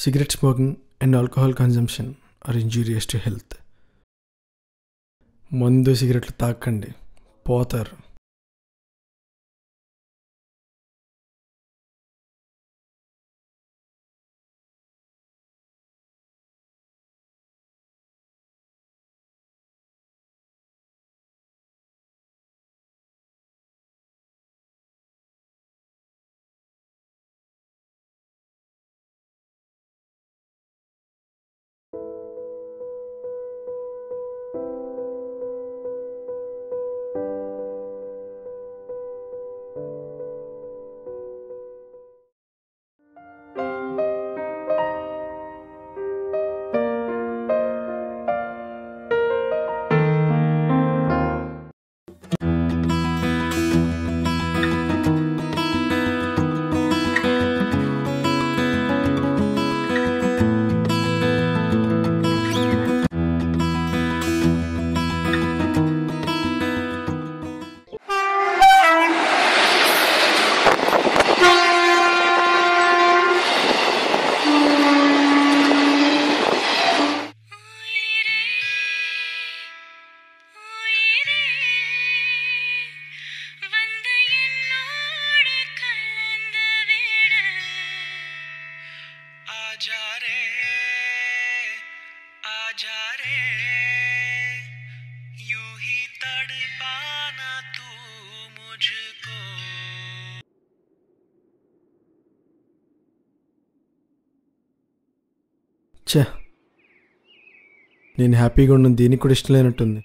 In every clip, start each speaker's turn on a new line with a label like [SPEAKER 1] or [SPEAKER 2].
[SPEAKER 1] Cigarette smoking and alcohol consumption are injurious to health. మందు సిగరెట్లు తాకండి, పోతారు.
[SPEAKER 2] आजा रे यूं ही तड़पाना तू मुझको.
[SPEAKER 1] ఛే, నేను హ్యాపీగా ఉన్నాను, దీనికి కూడా ఇష్టం లేనట్టుంది.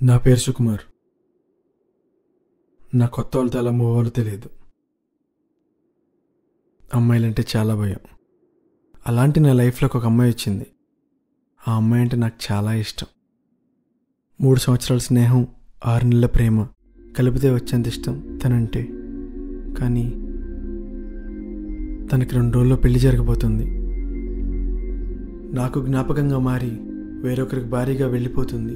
[SPEAKER 1] నా పేరు సుకుమార్. నా కొత్త వాళ్ళతో ఎలా మూవ్ అవ్వాలో తెలియదు. అమ్మాయిలంటే చాలా భయం. అలాంటి నా లైఫ్లోకి ఒక అమ్మాయి వచ్చింది. ఆ అమ్మాయి అంటే నాకు చాలా ఇష్టం. 3 సంవత్సరాల స్నేహం, 6 నెలల ప్రేమ కలిపితే వచ్చేంత ఇష్టం తనంటే. కానీ తనకి 2 రోజుల్లో పెళ్లి జరగబోతుంది. నాకు జ్ఞాపకంగా మారి వేరొకరికి భారీగా వెళ్ళిపోతుంది.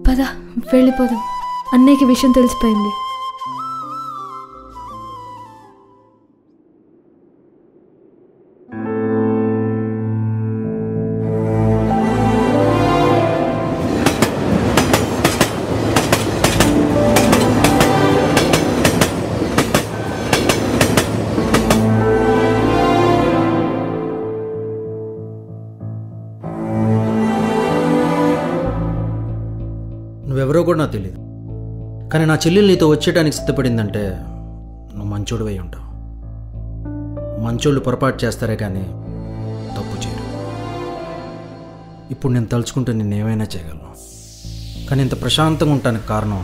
[SPEAKER 3] పద వెళ్ళిపోదాం, అన్నయ్యకి విషయం తెలిసిపోయింది.
[SPEAKER 4] నువ్వెవరో కూడా నాకు తెలియదు, కానీ నా చెల్లెలు నీతో వచ్చేయడానికి సిద్ధపడిందంటే నువ్వు మంచోడు అయి ఉంటావు. మంచోళ్ళు పొరపాటు చేస్తారే కానీ తప్పు చేయరు. ఇప్పుడు నేను తలుచుకుంటే నేను ఏమైనా చేయగలను. కానీ ఇంత ప్రశాంతంగా ఉండటానికి కారణం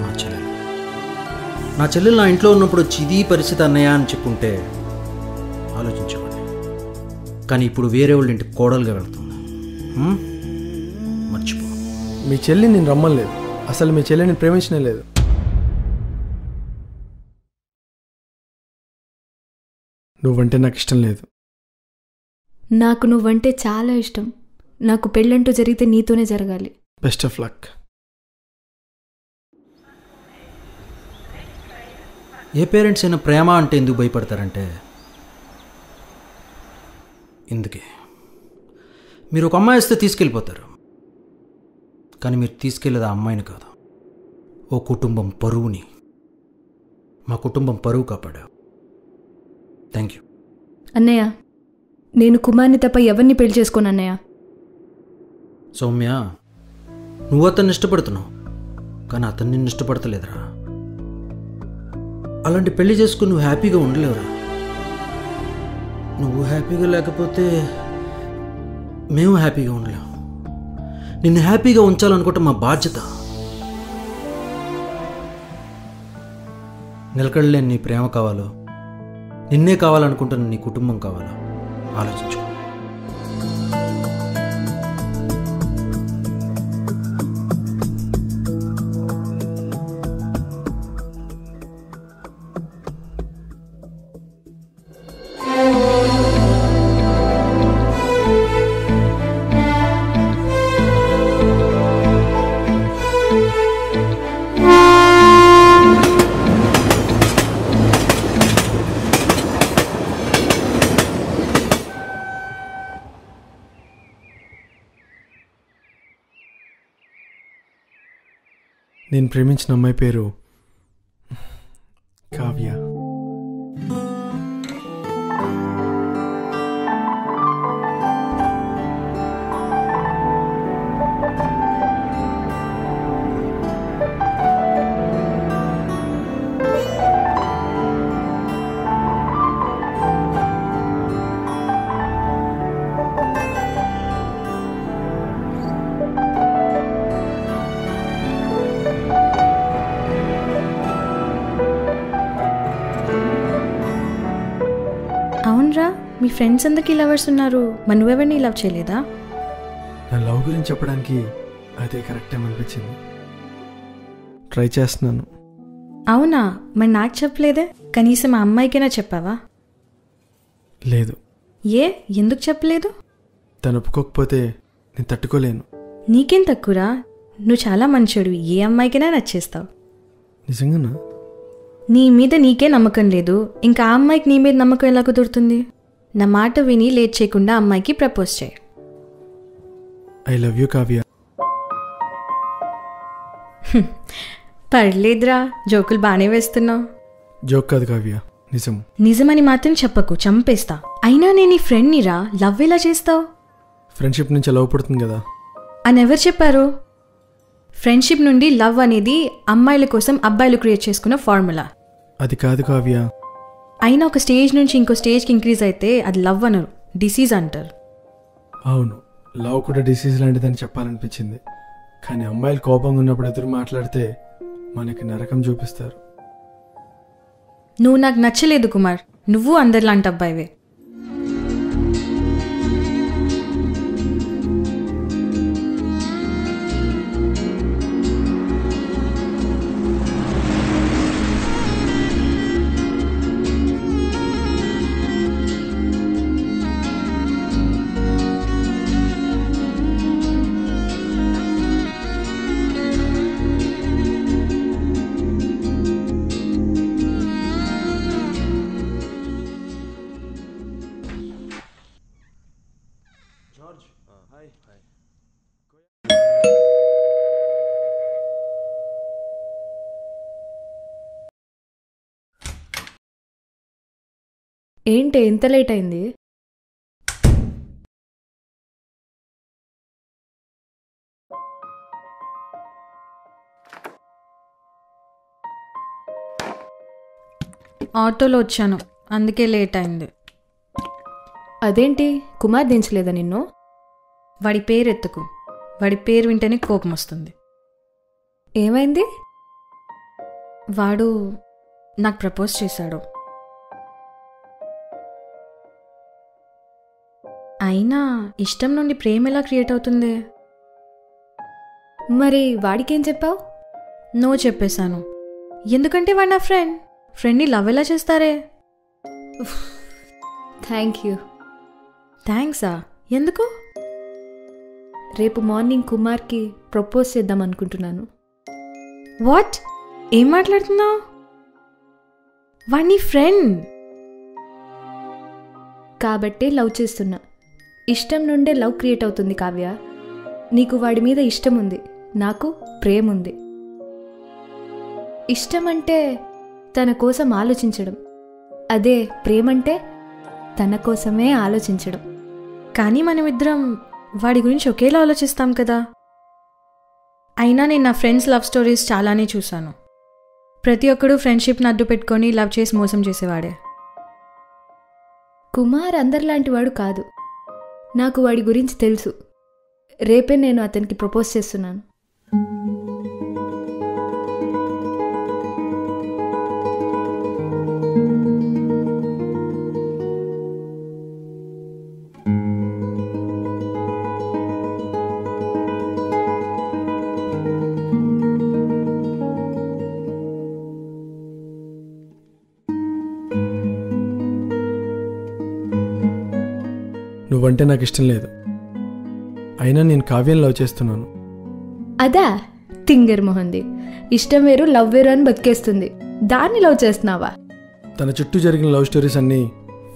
[SPEAKER 4] నా చెల్లెలు. నా చెల్లెలు నా ఇంట్లో ఉన్నప్పుడు వచ్చి ఇది పరిస్థితి అన్నయ్య అని చెప్పుంటే ఆలోచించేవాడిని. కానీ ఇప్పుడు వేరే వాళ్ళ ఇంటికి కోడలుగా వెళ్తుంది. మర్చిపో.
[SPEAKER 1] మీ చెల్లి నేను రమ్మలేదు. అసలు మీ చెల్లిని ప్రేమించనే లేదు. నువ్వంటే నాకు ఇష్టం లేదు.
[SPEAKER 3] నాకు నువ్వంటే చాలా ఇష్టం. నాకు పెళ్ళంటూ జరిగితే నీతోనే జరగాలి.
[SPEAKER 1] Best of luck.
[SPEAKER 4] A parents అయినా ప్రేమ అంటే ఎందుకు భయపడతారంటే ఇందుకే. మీరు ఒక అమ్మాయి వస్తే తీసుకెళ్ళిపోతారు, కానీ మీరు తీసుకెళ్ళేది ఆ అమ్మాయిని కాదు, ఓ కుటుంబం పరువుని. మా కుటుంబం పరువు కాపాడావు. Thank you.
[SPEAKER 3] అన్నయ్య, నేను కుమార్ని తప్ప ఎవరిని పెళ్లి చేసుకోను అన్నయ్య.
[SPEAKER 4] సౌమ్య, నువ్వు అతన్ని ఇష్టపడుతున్నావు, కానీ అతన్ని నిన్ను ఇష్టపడతలేదురా. అలాంటి పెళ్లి చేసుకుని నువ్వు హ్యాపీగా ఉండలేవురా. నువ్వు హ్యాపీగా లేకపోతే మేము హ్యాపీగా ఉండలేము. నిన్ను హ్యాపీగా ఉంచాలనుకోవటం మా బాధ్యత. నిలకడలేని నీ ప్రేమ కావాలో, నిన్నే కావాలనుకుంటున్న నీ కుటుంబం కావాలో ఆలోచించుకో.
[SPEAKER 1] నేను ప్రేమించిన అమ్మాయి పేరు కావ్య.
[SPEAKER 3] అవునరా, మీ ఫ్రెండ్స్ అందరికీ లవర్స్ ఉన్నారు, మరి నువ్వెవరిని లవ్ చేయలేదా?
[SPEAKER 1] నా లవ్ గురించి చెప్పడానికి అదే కరెక్ట్ టైం అనిపించింది. ట్రై చేస్తున్నాను.
[SPEAKER 3] అవునా, మరి నాకు చెప్పలేదే? కనీసం ఆ అమ్మాయికైనా చెప్పావా?
[SPEAKER 1] లేదు.
[SPEAKER 3] ఏ, ఎందుకు చెప్పలేదు?
[SPEAKER 1] తను ఒప్పుకోకపోతే నేను తట్టుకోలేను.
[SPEAKER 3] నీకేం తక్కువరా, నువ్వు చాలా మంచోడివి, ఏ అమ్మాయికైనా నచ్చేస్తావు.
[SPEAKER 1] నిజంగానా?
[SPEAKER 3] నీ మీద నీకే నమ్మకం లేదు, ఇంకా ఆ అమ్మాయికి నీ మీద నమ్మకం ఎలా కుదురుతుంది? నా మాట విని లేట్ చేయకుండా అమ్మాయికి ప్రపోజ్ చేయి.
[SPEAKER 1] I love you Kavya.
[SPEAKER 3] పర్లేదురా, జోకులు బాగానే వేస్తున్నావు.
[SPEAKER 1] జోక్ కాదు కావ్య, నిజం.
[SPEAKER 3] నిజమని మాత్రం చెప్పకు, చంపేస్తా. అయినా నేను నీ ఫ్రెండ్నిరా, లవ్ ఎలా చేస్తావు?
[SPEAKER 1] ఫ్రెండ్షిప్ నుంచి లవ్ పుడుతుంది కదా.
[SPEAKER 3] అని ఎవరు చెప్పారు? ఫ్రెండ్షిప్ నుండి లవ్ అనేది అమ్మాయిల కోసం అబ్బాయిలు క్రియేట్ చేసుకున్న ఫార్ములా.
[SPEAKER 1] అది కాదు కావ్య.
[SPEAKER 3] అయినా ఒక స్టేజ్ నుంచి ఇంకో స్టేజ్కి ఇంక్రీజ్ అయితే అది లవ్ అనరు, డిసీజ్ అంటారు.
[SPEAKER 1] అవును, లవ్ కూడా డిసీజ్ లాంటిదని చెప్పాలనిపించింది. కానీ అమ్మాయిలు కోపంగా ఉన్నప్పుడు ఎదురు మాట్లాడితే మనకి నరకం చూపిస్తారు.
[SPEAKER 3] నువ్వు నాకు నచ్చలేదు కుమార్, నువ్వు అందరిలాంటి అబ్బాయివే. ఏంటి ఎంత లేట్ అయింది? ఆటోలో వచ్చాను, అందుకే లేట్ అయింది. అదేంటి, కుమార్ దించలేదా నిన్ను? వాడి పేరు ఎత్తుకు. వాడి పేరు వింటేనే కోపం వస్తుంది.
[SPEAKER 5] ఏమైంది?
[SPEAKER 3] వాడు నాకు ప్రపోజ్ చేశాడు. అయినా ఇష్టం నుండి ప్రేమ ఎలా క్రియేట్ అవుతుంది?
[SPEAKER 5] మరి వాడికేం చెప్పావు?
[SPEAKER 3] నో చెప్పేశాను. ఎందుకంటే వాడు నా ఫ్రెండ్ని లవ్ ఎలా చేస్తారే?
[SPEAKER 5] Thank you.
[SPEAKER 3] థ్యాంక్సా? ఎందుకు?
[SPEAKER 5] రేపు మార్నింగ్ కుమార్కి ప్రపోజ్ చేద్దాం అనుకుంటున్నాను.
[SPEAKER 3] వాట్? ఏం మాట్లాడుతున్నావు? వాడు నీ ఫ్రెండ్
[SPEAKER 5] కాబట్టే లవ్ చేస్తున్నా. ఇష్టం నుండే లవ్ క్రియేట్ అవుతుంది కావ్య. నీకు వాడి మీద ఇష్టం ఉంది, నాకు ప్రేమ ఉంది. ఇష్టం అంటే తన కోసం ఆలోచించడం, అదే ప్రేమంటే తన కోసమే ఆలోచించడం.
[SPEAKER 3] కానీ మనమిద్దరం వాడి గురించి ఒకేలా ఆలోచిస్తాం కదా. అయినా నేను నా ఫ్రెండ్స్ లవ్ స్టోరీస్ చాలానే చూశాను. ప్రతి ఒక్కడు ఫ్రెండ్షిప్ని అడ్డు పెట్టుకొని లవ్ చేసి మోసం చేసేవాడే.
[SPEAKER 5] కుమార్ అందరిలాంటి వాడు కాదు. నాకు వాడి గురించి తెలుసు. రేపే నేను అతనికి ప్రపోజ్ చేస్తున్నాను.
[SPEAKER 1] నువ్వంటే నాకు ఇష్టం లేదు. అయినా నేను కావ్యం లవ్ చేస్తున్నాను.
[SPEAKER 5] అదా తింగర్ మొహంది. ఇష్టం వేరు లవ్ వేరు అని బతికేస్తుంది. దాన్ని లవ్ చేస్తున్నావా?
[SPEAKER 1] తన చుట్టూ జరిగిన లవ్ స్టోరీస్ అన్నీ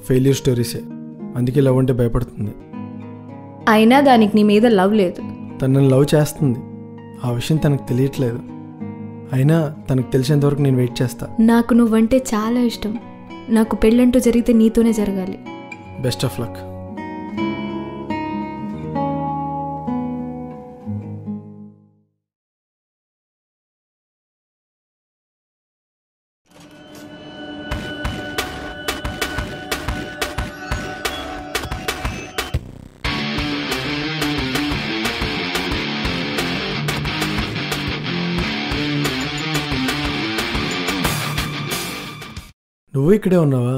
[SPEAKER 1] ఫెయిల్యూర్ స్టోరీసే. అందుకే లవ్ అంటే భయపడుతుంది.
[SPEAKER 5] అయినా దానికి నీ మీద లవ్ లేదు.
[SPEAKER 1] తనని లవ్ చేస్తుంది. ఆ విషయం తనకు తెలియట్లేదు. అయినా తనకు తెలిసేంతవరకు నేను వెయిట్ చేస్తా.
[SPEAKER 5] నాకు నువ్వంటే చాలా ఇష్టం. నాకు పెళ్ళంటూ జరిగితే నీతోనే జరగాలి.
[SPEAKER 1] Best of luck. నువ్వు ఇక్కడే ఉన్నావా?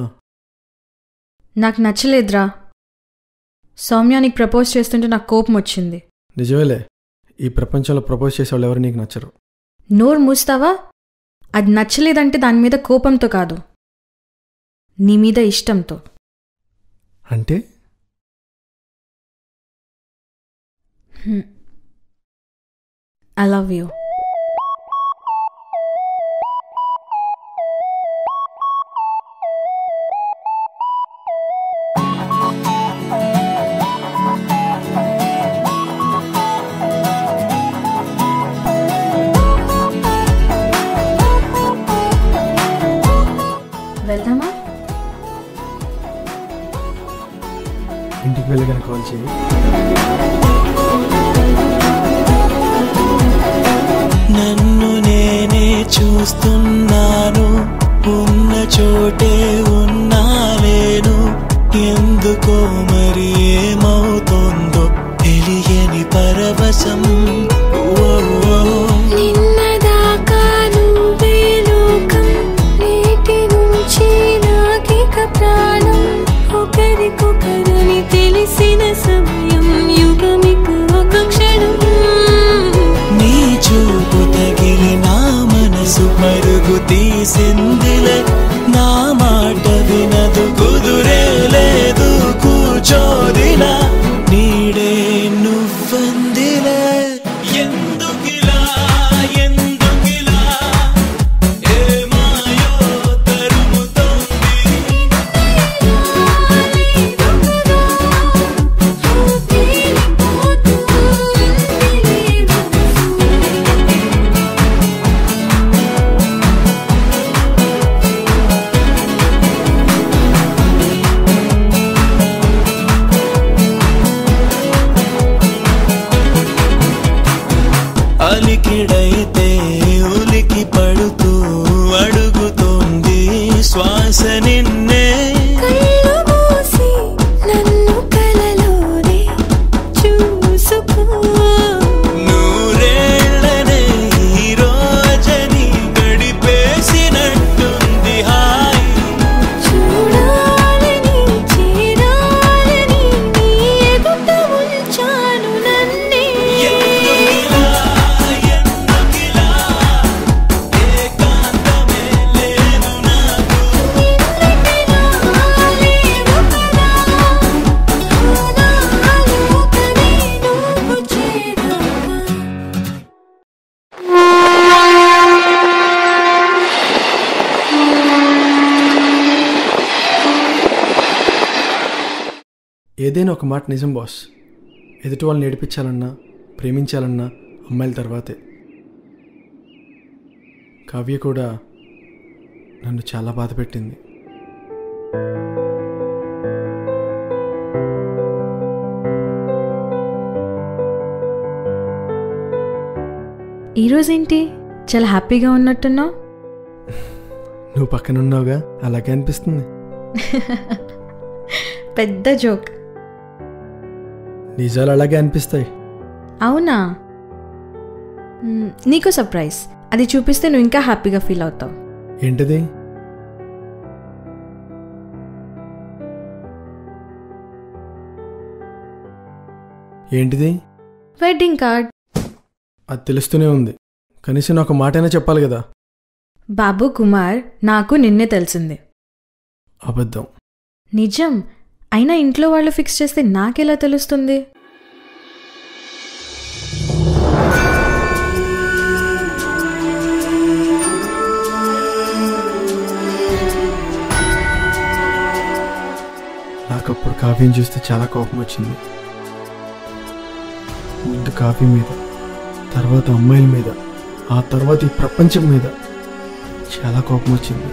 [SPEAKER 3] నాకు నచ్చలేదురా. సౌమ్య నీకు ప్రపోజ్ చేస్తుంటే నాకు కోపం వచ్చింది.
[SPEAKER 1] నిజమేలే, ఈ ప్రపంచంలో ప్రపోజ్ చేసేవాళ్ళు ఎవరు నీకు నచ్చరు.
[SPEAKER 3] నోరు మూస్తావా? అది నచ్చలేదంటే దాని మీద కోపంతో కాదు, నీ మీద ఇష్టంతో.
[SPEAKER 1] అంటే
[SPEAKER 3] ఐ లవ్ యూ. వెళ్దామా?
[SPEAKER 1] ఇంటికి వెళ్ళగానే కాల్ చేయి.
[SPEAKER 2] నన్ను నేనే చూస్తున్నాను, ఉన్న చోటే ఉన్నాలేను. ఎందుకో మరి ఏమవుతుందో తెలియని పరవశం. మరుగు తీసిందిలే, నా మాట వినదు, కుదురే లేదు, కూచోదిలా నీడే నువ్వందిలే. ఎందుకిలా ఎందుకిలా ఏమాయో తరుముతోంది.
[SPEAKER 1] ఏదైనా ఒక మాట నిజం బాస్. ఎదుటి వాళ్ళని ఏడిపించాలన్నా ప్రేమించాలన్నా అమ్మాయిల తర్వాతే. కావ్య కూడా నన్ను చాలా బాధ పెట్టింది.
[SPEAKER 3] ఈరోజేంటి చాలా హ్యాపీగా ఉన్నట్టున్నావు?
[SPEAKER 1] నువ్వు పక్కన ఉన్నావుగా, అలాగే అనిపిస్తుంది.
[SPEAKER 3] పెద్ద జోక్.
[SPEAKER 1] నిజాలు అలాగే అనిపిస్తాయి.
[SPEAKER 3] అవునా? నీకు సర్ప్రైజ్. అది చూపిస్తే నువ్వు ఇంకా హ్యాపీగా ఫీల్ అవుతావు.
[SPEAKER 1] ఏంటిది? ఏంటిది?
[SPEAKER 3] Wedding card.
[SPEAKER 1] అది తెలుస్తూనే ఉంది, కనీసం ఒక మాటైనా చెప్పాలి కదా.
[SPEAKER 3] బాబు కుమార్, నాకు నిన్నే తెలిసింది.
[SPEAKER 1] అబద్ధం.
[SPEAKER 3] నిజం. అయినా ఇంట్లో వాళ్ళు ఫిక్స్ చేస్తే నాకెలా తెలుస్తుంది?
[SPEAKER 1] నాకప్పుడు కావ్యం చూస్తే చాలా కోపం వచ్చింది. ముందు కావ్య మీద, తర్వాత అమ్మాయిల మీద, ఆ తర్వాత ఈ ప్రపంచం మీద చాలా కోపం వచ్చింది.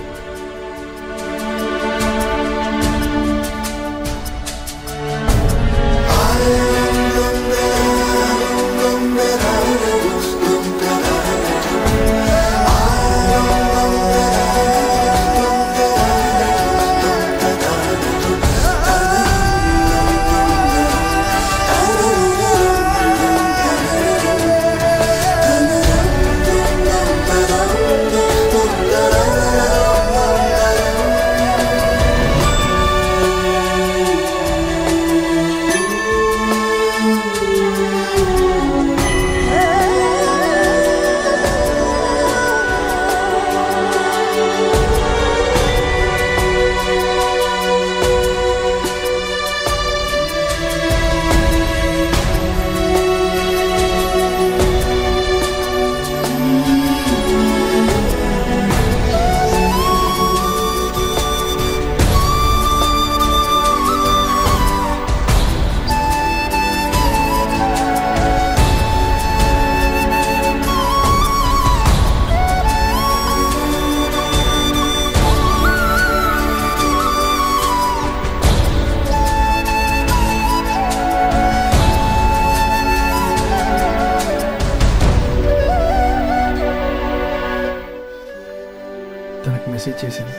[SPEAKER 1] తనకు మెసేజ్ చేశాను.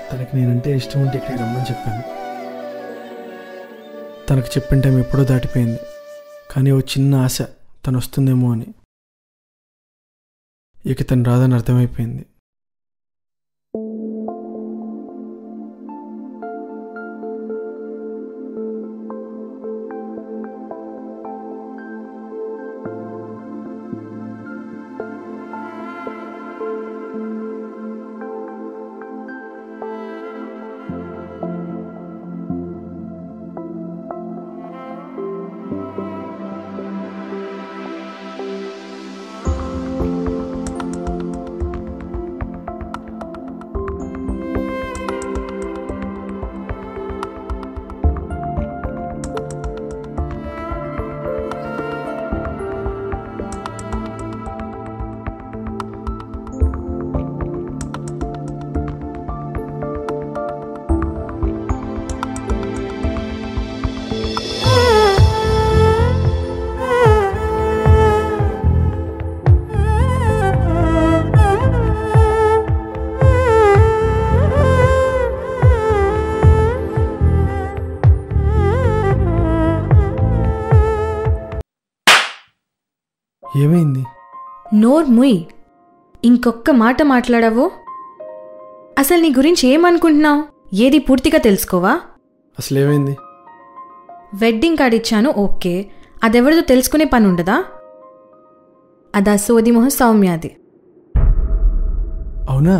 [SPEAKER 1] తనకి నేనంటే ఇష్టం ఉంటే ఇక్కడికి రమ్మని చెప్పాను. తనకు చెప్పిన టైం ఎప్పుడో దాటిపోయింది. కానీ ఓ చిన్న ఆశ తను వస్తుందేమో అని. ఇక తను రాదని అర్థమైపోయింది. ఏమైంది?
[SPEAKER 3] నోర్ ముయ్. ఇంకొక్క మాట మాట్లాడావో అసలు నీ గురించి ఏమనుకుంటున్నావు? ఏది పూర్తిగా తెలుసుకోవా?
[SPEAKER 1] అసలు ఏమైంది?
[SPEAKER 3] వెడ్డింగ్ కార్డ్ ఇచ్చాను, ఓకే. అదెవరిదో తెలుసుకునే పని ఉండదా? అదా సోది మొహం సౌమ్యాది.
[SPEAKER 1] అవునా?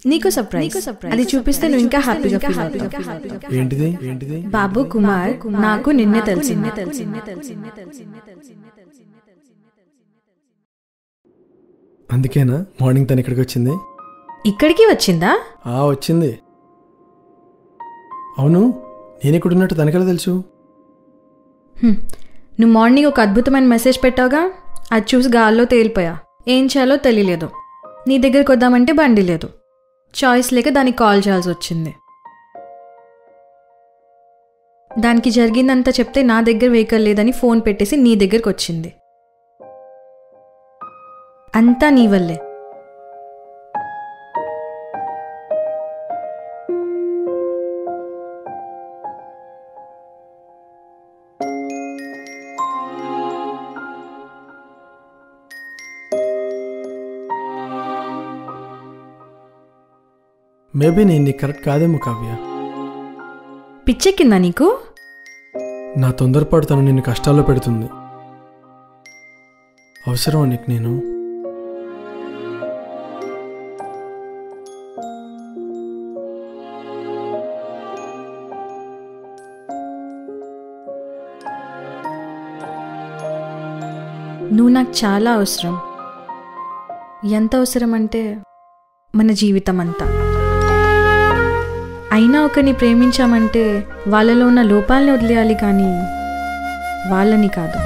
[SPEAKER 3] నీకు సర్ప్రైజ్. అది చూపిస్తే నువ్వు ఇంకా హ్యాపీగా ఫీల్ అవుతావు.
[SPEAKER 1] ఏంటిది? ఏంటిది?
[SPEAKER 3] బాబు కుమార్, నాకు నిన్నే తెలిసింది.
[SPEAKER 1] అందుకేనా మార్నింగ్ తను ఇక్కడికి వచ్చింది?
[SPEAKER 3] ఇక్కడికి వచ్చిందా?
[SPEAKER 1] వచ్చింది. అవును, నేను ఇక్కడున్నట్టు తనకెలా తెలుసు?
[SPEAKER 3] నువ్వు మార్నింగ్ ఒక అద్భుతమైన మెసేజ్ పెట్టావుగా, అది చూసి గాల్లో తేలిపోయా. ఏం చేయాలో తెలియలేదు. నీ దగ్గరికి వద్దామంటే బండి లేదు. చాయిస్ లేక దానికి కాల్ చేయాల్సి వచ్చింది. దానికి జరిగిందంతా చెప్తే నా దగ్గర వెహికల్ లేదని ఫోన్ పెట్టేసి నీ దగ్గరికి వచ్చింది. అంతా నీ వల్లే.
[SPEAKER 1] మేబీ నేను నీకు కరెక్ట్ కాదేమో కావ్య.
[SPEAKER 3] పిచ్చెక్కిందా నీకు?
[SPEAKER 1] నా తొందరపాటు తను నిన్ను కష్టాల్లో పెడుతుంది. అవసరం నీకు నేను?
[SPEAKER 3] నువ్వు నాకు చాలా అవసరం. ఎంత అవసరం అంటే మన జీవితం అంతా. అయినా ఒకరిని ప్రేమించామంటే వాళ్ళలో ఉన్న లోపాలని వదిలేయాలి, కానీ వాళ్ళని కాదు.